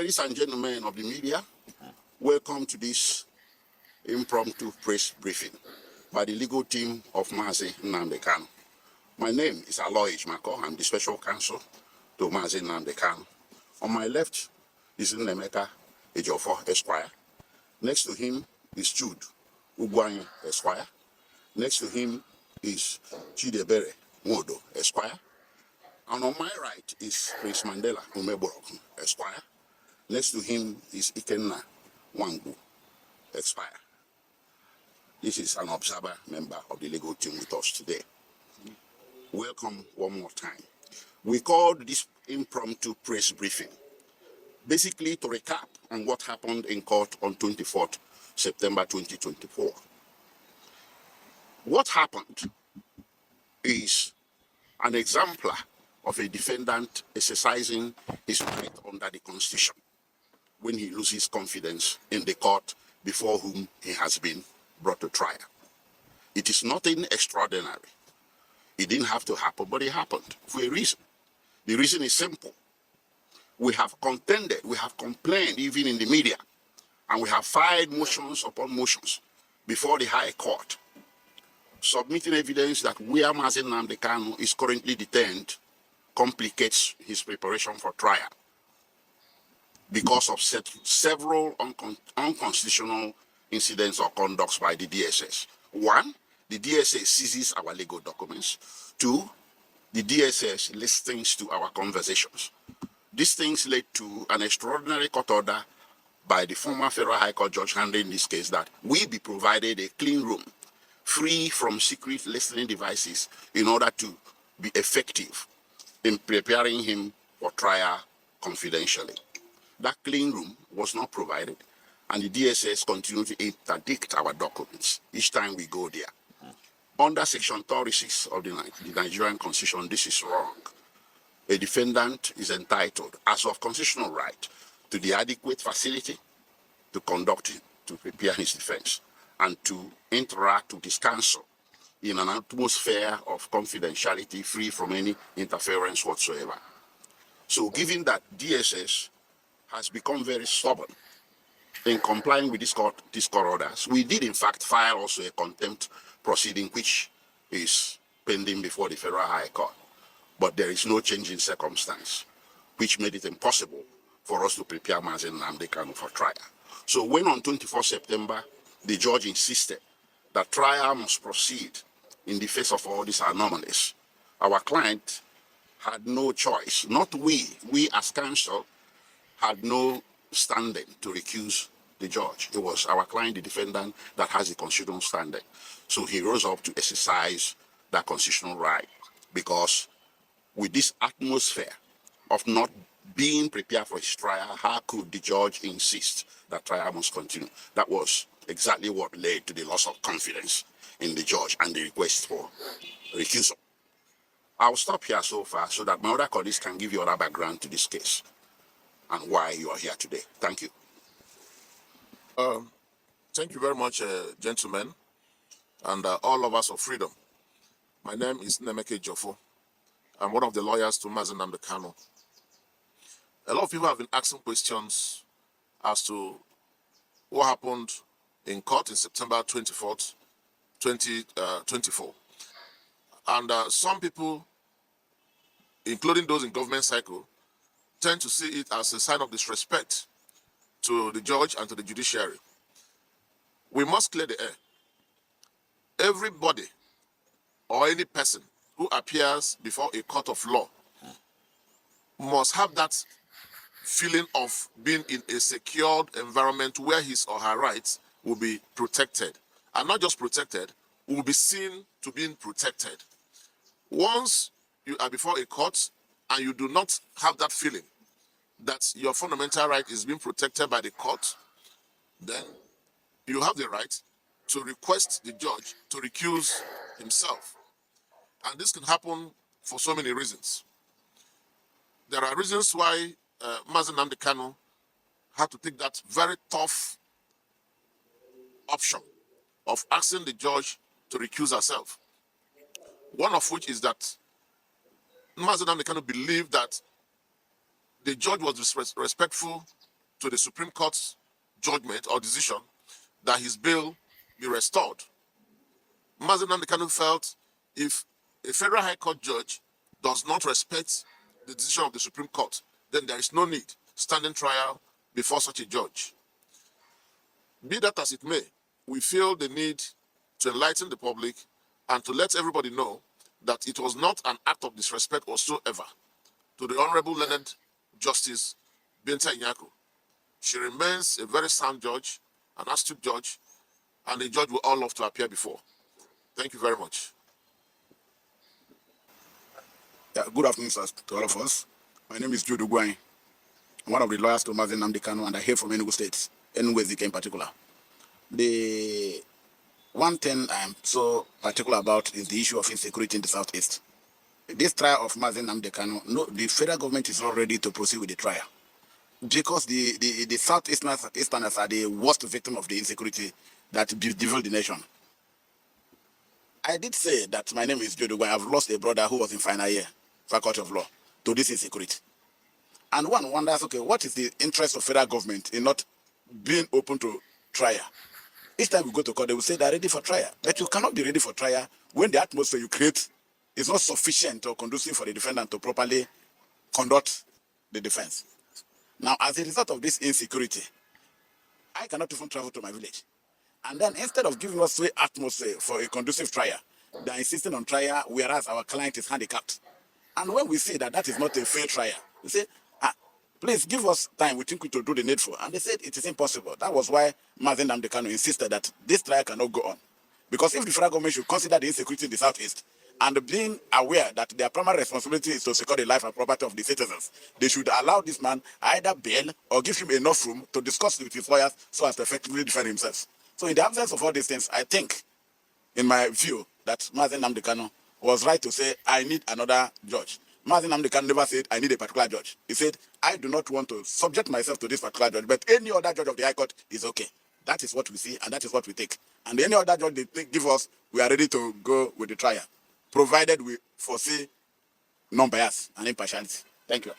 Ladies and gentlemen of the media, welcome to this impromptu press briefing by the legal team of Mazi Nnamdi Kanu. My name is Aloy Mako. I'm the special counsel to Mazi Nnamdi Kanu. On my left is Nnemeka Ejiofor Esquire. Next to him is Jude Ugwanyi Esquire. Next to him is Chidebere Modo Esquire. And on my right is Prince Mandela Umeboroku Esquire. Next to him is Ikenna Wangu Esquire. This is an observer member of the legal team with us today. Welcome one more time. We called this impromptu press briefing basically to recap on what happened in court on 24th September 2024. What happened is an exemplar of a defendant exercising his right under the Constitution when he loses confidence in the court before whom he has been brought to trial. It is nothing extraordinary. It didn't have to happen, but it happened for a reason. The reason is simple. We have contended, we have complained even in the media, and we have filed motions upon motions before the High Court, submitting evidence that where Mazi Nnamdi Kanu is currently detained complicates his preparation for trial because of several unconstitutional incidents or conducts by the DSS. One, the DSS seizes our legal documents. Two, the DSS listens to our conversations. These things led to an extraordinary court order by the former Federal High Court judge handling this case that we be provided a clean room free from secret listening devices in order to be effective in preparing him for trial confidentially. That clean room was not provided, and the DSS continued to interdict our documents each time we go there. Under Section 36 of the Nigerian Constitution, this is wrong. A defendant is entitled, as of constitutional right, to the adequate facility to conduct, to prepare his defense, and to interact with his counsel in an atmosphere of confidentiality free from any interference whatsoever. So given that DSS has become very stubborn in complying with these court orders, we did in fact file also a contempt proceeding which is pending before the Federal High Court. But there is no change in circumstance which made it impossible for us to prepare Mazi Nnamdi Kanu for trial. So when on 24 September, the judge insisted that trial must proceed in the face of all these anomalies, our client had no choice. Not we as counsel had no standing to recuse the judge. It was our client, the defendant, that has the constitutional standing. So he rose up to exercise that constitutional right, because with this atmosphere of not being prepared for his trial, how could the judge insist that trial must continue? That was exactly what led to the loss of confidence in the judge and the request for recusal. I'll stop here so far so that my other colleagues can give you other background to this case and why you are here today. Thank you. Thank you very much, gentlemen, and all lovers of freedom. My name is Nnamdi Kanu. I'm one of the lawyers to Mazi Nnamdi Kanu. A lot of people have been asking questions as to what happened in court in September 24th, 2024. And some people, including those in government cycle, tend to see it as a sign of disrespect to the judge and to the judiciary. We must clear the air. Everybody or any person who appears before a court of law must have that feeling of being in a secured environment where his or her rights will be protected. And not just protected, will be seen to be protected. Once you are before a court and you do not have that feeling that your fundamental right is being protected by the court, then you have the right to request the judge to recuse himself. And this can happen for so many reasons. There are reasons why Mazi Nnamdi Kanu had to take that very tough option of asking the judge to recuse herself. One of which is that Mazi Nnamdi Kanu believed that the judge was respectful to the Supreme Court's judgment or decision that his bail be restored. Nnamdi Kanu felt if a federal high court judge does not respect the decision of the Supreme Court, then there is no need standing trial before such a judge. Be that as it may, we feel the need to enlighten the public and to let everybody know that it was not an act of disrespect whatsoever to the Honorable Learned Justice Binta Nyako. She remains a very sound judge, an astute judge, and a judge we all love to appear before. Thank you very much. Yeah, good afternoon, sir, to all of us. My name is Jude Ugwai. I'm one of the lawyers to Nnamdi Kanu, and I hail from Enugu State, Enugu Ezike in particular. The one thing I'm so particular about is the issue of insecurity in the Southeast. This trial of Nnamdi Kanu, no, the federal government is not ready to proceed with the trial because the Southeasterners are the worst victim of the insecurity that bedeviled the nation. I did say that my name is Jude Ugwai. I've lost a brother who was in final year, Faculty of Law, to this insecurity. And one wonders, okay, what is the interest of federal government in not being open to trial? Each time we go to court, they will say they're ready for trial. But you cannot be ready for trial when the atmosphere you create is not sufficient or conducive for the defendant to properly conduct the defense. Now, as a result of this insecurity, I cannot even travel to my village. And then instead of giving us the atmosphere for a conducive trial, they're insisting on trial, whereas our client is handicapped. And when we say that that is not a fair trial, we say, please give us time, we think we to do the needful. And they said it is impossible. That was why Nnamdi Kanu insisted that this trial cannot go on. Because if the federal government should consider the insecurity in the Southeast and being aware that their primary responsibility is to secure the life and property of the citizens, they should allow this man either bail or give him enough room to discuss with his lawyers so as to effectively defend himself. So in the absence of all these things, I think, in my view, that Nnamdi Kanu was right to say, I need another judge. Nnamdi Kanu never said, I need a particular judge. He said, I do not want to subject myself to this particular judge, but any other judge of the High Court is okay. That is what we see, and that is what we take. And any other judge they give us, we are ready to go with the trial, provided we foresee non-bias and impartiality. Thank you.